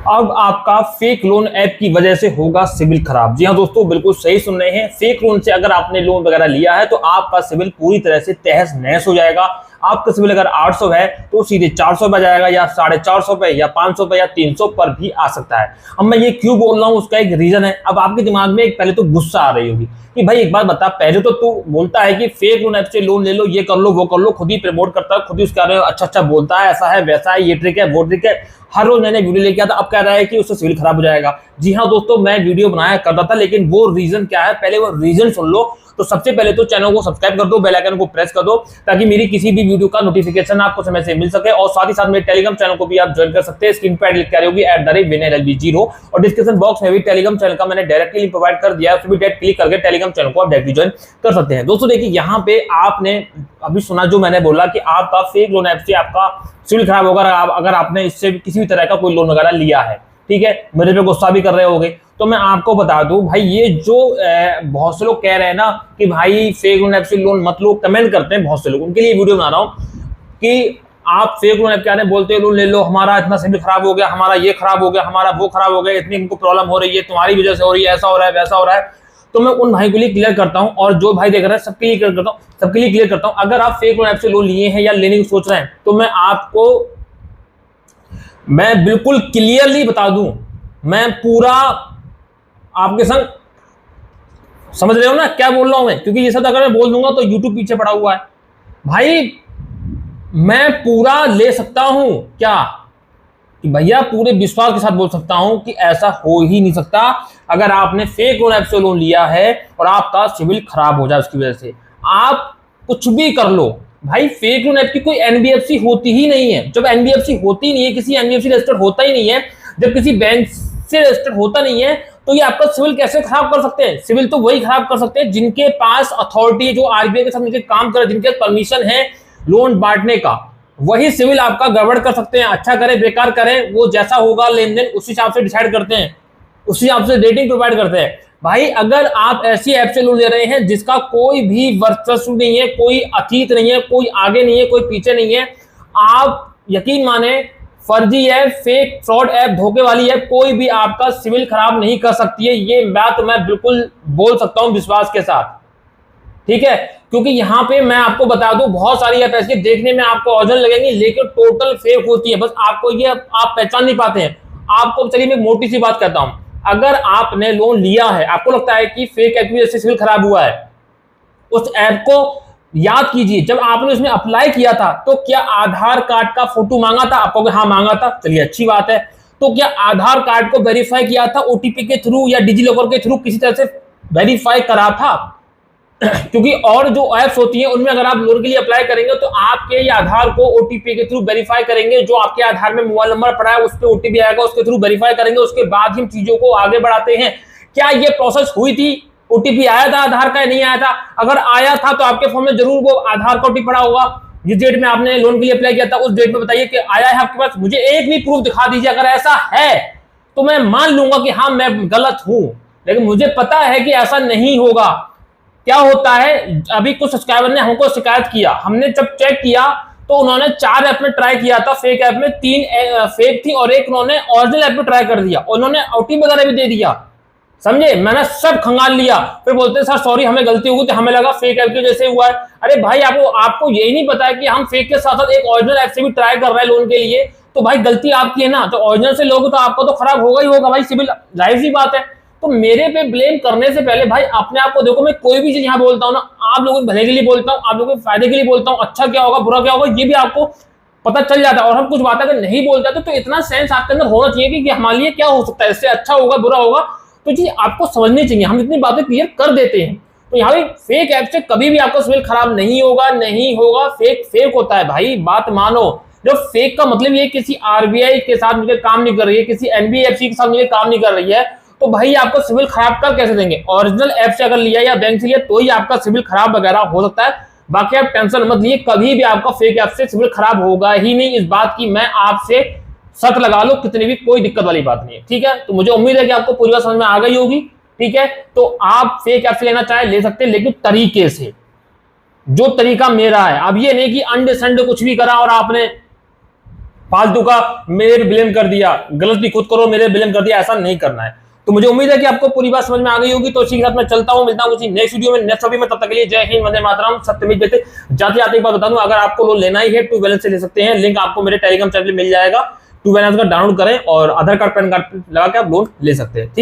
अब आपका fake loan app की वजह से होगा सिविल खराब। जी हाँ दोस्तों, बिल्कुल सही सुन रहे हैं। फेक लोन से अगर आपने लोन वगैरह लिया है तो आपका सिविल पूरी तरह से तहस नहस हो जाएगा। आपका सिविल अगर 800 है तो सीधे 400 पे जाएगा, या 450 पे, या 500 पे, या 300 पर भी आ सकता है। अब मैं ये क्यों बोल रहा हूँ, उसका एक रीजन है। अब आपके दिमाग में एक पहले तो गुस्सा आ रही होगी कि भाई एक बात बता, पहले तो तू बोलता है कि फेक लोन ऐप से लोन ले लो, ये कर लो, वो कर लो, खुद ही प्रमोट करता है, खुद ही उसके बारे में अच्छा अच्छा बोलता है, ऐसा है वैसा है, ये ट्रिक है वो ट्रिक है, हर रोज नए वीडियो लेके आता। अब कह रहा है कि उससे सिविल खराब हो जाएगा। जी हाँ दोस्तों, मैं वीडियो बनाया करता था, लेकिन वो रीजन क्या है पहले वो रीजन सुन लो। तो सबसे पहले तो चैनल को सब्सक्राइब कर दो, बेल आइकन को प्रेस कर दो, ताकि मेरी किसी भी वीडियो का नोटिफिकेशन आपको समय से मिल सके। और साथ ही साथ मेरे टेलीग्राम चैनल को भी आप ज्वाइन कर सकते हैं। स्क्रीन पर क्लिक कर होगी @vinayLB0, और डिस्क्रिप्शन बॉक्स में भी टेलीग्राम चैनल का मैंने डायरेक्टली लिंक प्रोवाइड कर दिया है, उसमें भी डायरेक्ट क्लिक करके टेलीग्राम चैनल को आप डायरेक्टली ज्वाइन कर सकते हैं। दोस्तों देखिए, यहाँ पे आपने अभी सुना जो मैंने बोला कि आपका फेक लोन ऐप से आपका सिविल खराब होगा अगर आपने इससे किसी भी तरह का कोई लोन वगैरह लिया है। ठीक है, मेरे पे गुस्सा भी कर रहे होगे, तो मैं आपको बता दूं भाई, ये जो बहुत से लोग कह रहे हैं ना कि भाई फेक लोन ऐप से लोन मत लो, कमेंट करते हैं बहुत से लोग, उनके लिए वीडियो बना रहा हूं कि आप फेक लोन ऐप क्या है, बोलते हैं लोन ले लो, हमारा इतना सिविल खराब हो गया, हमारा ये खराब हो गया, हमारा वो खराब हो गया, इतनी इनको प्रॉब्लम हो रही है, तुम्हारी वजह से हो रही है, ऐसा हो रहा है वैसा हो रहा है। तो मैं उन भाई के लिए क्लियर करता हूं, और जो भाई देख रहे हैं सबके लिए क्लियर करता हूं, सबके लिए क्लियर करता हूं। अगर आप फेक लोन ऐप से लोन लिए हैं या लेने की सोच रहे हैं, तो मैं बिल्कुल क्लियरली बता दूं, मैं पूरा आपके संग, समझ रहे हो ना क्या बोल रहा हूं मैं, क्योंकि ये सब अगर मैं बोल दूंगा तो यूट्यूब पीछे पड़ा हुआ है भाई। मैं पूरा ले सकता हूं क्या, कि भैया पूरे विश्वास के साथ बोल सकता हूं कि ऐसा हो ही नहीं सकता। अगर आपने फेक लोन ऐप से लोन लिया है और आपका सिविल खराब हो जाए उसकी वजह से, आप कुछ भी कर लो भाई, फेक लोन ऐप की कोई एनबीएफसी होती ही नहीं है। जब एनबीएफसी होती नहीं है, किसी एनबीएफसी रजिस्टर्ड होता ही नहीं है, जब किसी बैंक से रजिस्टर्ड होता नहीं है, तो ये आपका सिविल कैसे खराब कर सकते हैं? सिविल तो वही खराब कर सकते हैं जिनके पास अथॉरिटी, जो आरबीआई के साथ मिलकर काम करे, जिनके परमिशन है लोन बांटने का, वही सिविल आपका गड़बड़ कर सकते हैं। अच्छा करे बेकार करें, वो जैसा होगा लेन देन उस हिसाब से डिसाइड करते हैं, उस हिसाब से रेटिंग प्रोवाइड करते हैं। भाई अगर आप ऐसी ऐप से लोन ले रहे हैं जिसका कोई भी वर्चस्व नहीं है, कोई अतीत नहीं है, कोई आगे नहीं है, कोई पीछे नहीं है, आप यकीन माने फर्जी है, फेक फ्रॉड ऐप, धोखे वाली ऐप कोई भी आपका सिविल खराब नहीं कर सकती है। ये बात मैं बिल्कुल बोल सकता हूं विश्वास के साथ। ठीक है, क्योंकि यहां पे मैं आपको बता दूं, बहुत सारी ऐप ऐसी देखने में आपको ओरिजिनल लगेंगी, लेकिन टोटल फेक होती है, बस आपको ये आप पहचान नहीं पाते हैं। आपको चलिए मैं मोटी सी बात कहता हूं, अगर आपने लोन लिया है, आपको लगता है कि फेक ऐप की वजह से सिविल खराब हुआ है, उस ऐप को याद कीजिए, जब आपने उसमें अप्लाई किया था तो क्या आधार कार्ड का फोटो मांगा था? आपको हाँ मांगा था, चलिए अच्छी बात है। तो क्या आधार कार्ड को वेरीफाई किया था ओटीपी के थ्रू या डिजी लॉकर के थ्रू, किसी तरह से वेरीफाई करा था? क्योंकि और जो ऐप्स होती हैं उनमें अगर आप लोन के लिए अप्लाई करेंगे तो आपके आधार को ओटीपी के थ्रू वेरीफाई करेंगे, जो आपके आधार में मोबाइल नंबर पड़ा है उस पर ओटीपी आएगा, उसके थ्रू वेरीफाई करेंगे, उसके बाद ही चीजों को आगे बढ़ाते हैं। क्या ये प्रोसेस हुई थी? ओटीपी आया था आधार का, नहीं आया था? अगर आया था तो आपके फोन में जरूर वो आधार का ओटीपी पड़ा होगा। जिस डेट में आपने लोन के लिए अप्लाई किया था उस डेट में बताइए कि आया है आपके पास, मुझे एक भी प्रूफ दिखा दीजिए। अगर ऐसा है तो मैं मान लूंगा कि हाँ मैं गलत हूं, लेकिन मुझे पता है कि ऐसा नहीं होगा। क्या होता है, अभी कुछ सब्सक्राइबर ने हमको शिकायत किया, हमने जब चेक किया तो उन्होंने 4 ऐप में ट्राई किया था, फेक ऐप में 3 फेक थी और एक उन्होंने ओरिजिनल ऐप में ट्राई कर दिया, उन्होंने ओटीपी वगैरह भी दे दिया, समझे? मैंने सब खंगाल लिया, फिर बोलते हैं सर सॉरी हमें गलती हो गई, तो हमें लगा फेक ऐप की जैसे हुआ है। अरे भाई आपको यही नहीं पता है कि हम फेक के साथ साथ एक ओरिजिनल ऐप से भी ट्राई कर रहे हैं लोन के लिए, तो भाई गलती आपकी है ना, तो ओरिजिनल से लोगे तो आपको तो खराब होगा ही होगा भाई सिविल, जाहिर सी बात है। तो मेरे पे ब्लेम करने से पहले भाई अपने आप को देखो। मैं कोई भी चीज यहाँ बोलता हूँ ना, आप लोगों के भले के लिए बोलता हूँ, आप लोगों के फायदे के लिए बोलता हूँ, अच्छा क्या होगा बुरा क्या होगा ये भी आपको पता चल जाता है। और हम कुछ बातें अगर नहीं बोलते तो इतना सेंस आपके अंदर होना चाहिए कि हमारे लिए क्या हो सकता है, इससे अच्छा होगा बुरा होगा, तो चीज आपको समझनी चाहिए। हम इतनी बातें क्लियर कर देते हैं। तो यहाँ पे फेक ऐप से कभी भी आपका सिविल खराब नहीं होगा, नहीं होगा। फेक फेक होता है भाई, बात मानो। जो फेक का मतलब ये किसी आरबीआई के साथ मुझे काम नहीं कर रही है, किसी एनबीएफसी के साथ मुझे काम नहीं कर रही है, तो भाई आपको सिविल खराब कर कैसे देंगे? ओरिजिनल ऐप से अगर लिया या बैंक से लिया तो ही आपका सिविल खराब वगैरह हो सकता है। बाकी आप टेंशन मत लिए, कभी भी आपका फेक ऐप से सिविल खराब होगा ही नहीं। इस बात की मैं आपसे शर्त लगा लो, कितनी भी कोई दिक्कत वाली बात नहीं है। ठीक है, तो मुझे उम्मीद है कि आपको पूरी बात समझ में आ गई होगी। ठीक है, तो आप फेक ऐप से लेना चाहे ले सकते हैं, लेकिन तरीके से, जो तरीका मेरा है। अब ये नहीं कि अंडे संडे कुछ भी करा और आपने फालतू का मेरे ब्लेम कर दिया, गलती खुद करो मेरे ब्लेम कर दिया, ऐसा नहीं करना है। तो मुझे उम्मीद है कि आपको पूरी बात समझ में आ गई होगी। तो इसी के साथ मैं चलता हूं, मिलता हूं किसी नेक्स्ट वीडियो में, नेक्स्ट टॉपिक में। तब तक के लिए जय हिंद, वंदे मातरम, सत्यमेव जयते। जाते जाते एक बात बता दूं, अगर आपको लोन लेना ही है ट्रू बैलेंस से ले सकते हैं। लिंक आपको मेरे टेलीग्राम चैनल मिल जाएगा। ट्रू बैलेंस का डाउनलोड करें और आधार कार्ड पैन कार्ड लगा के आप लोन ले सकते हैं। ठीक है।